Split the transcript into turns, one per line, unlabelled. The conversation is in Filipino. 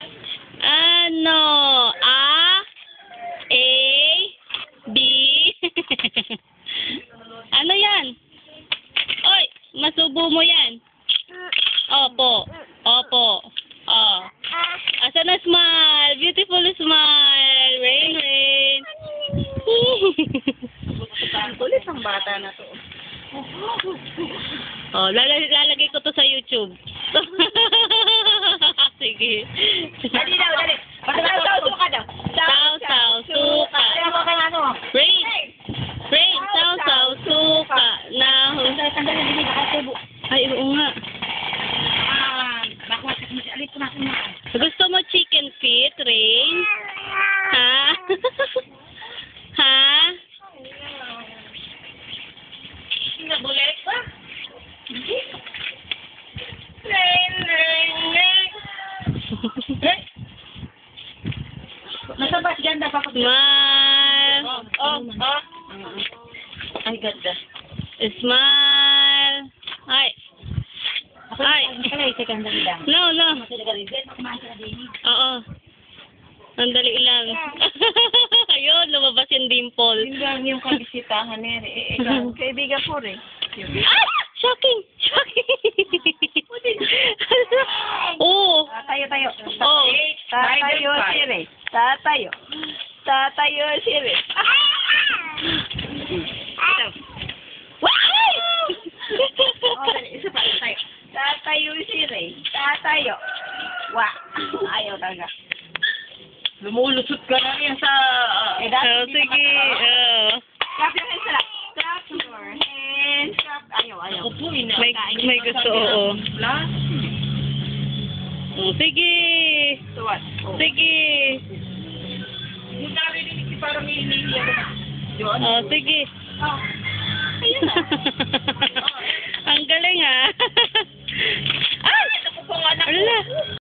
Ano? A, B. Ano yan? Oy, masubo mo yan. Opo. Opo. Oh. Asa na smile? Beautiful smile. Rain, rain.
Kulit ang bata na to.
Oh, lalagay ko to sa YouTube. Sige.
Dali daw, dali. Saw, suka daw.
Saw, suka.
Kaya mo kang ano?
Rain. Rain, saw, suka.
Tanggal na din nakasubo.
Ay, oo nga.
Bakit kasi alit ko na ako na.
Gusto mo chicken feet, Rain? Ha? Ha?
Nabulit pa? Rain, rain, rain. Nasa bas ganda pa ko.
Smile.
Ay, ganda.
Smile. Ay. Ay.
Kaya isa ganda lang.
No, no. Oo. Sandali lang. Ayun, lumabas yung dimple.
Yun lang yung kabisitahan ni kaibigan ko rin.
Ah! Shocking! Shocking! Oo.
Tayo.
Oh.
Tatayo si Ray. Tatayo. Tatayo si Ray. Isa pa, tayo. Tatayo si Ray. Tatayo. Wa. Ayaw talaga. Lumulusot ka na rin sa...
Oh, sige.
Clap your hands lang. Clap your hands. Clap. Ayaw.
May gusto, oo. Sige.
So what?
Sige.
Yung narinig si parang may yun.
Sige.
Oh. Ayun na.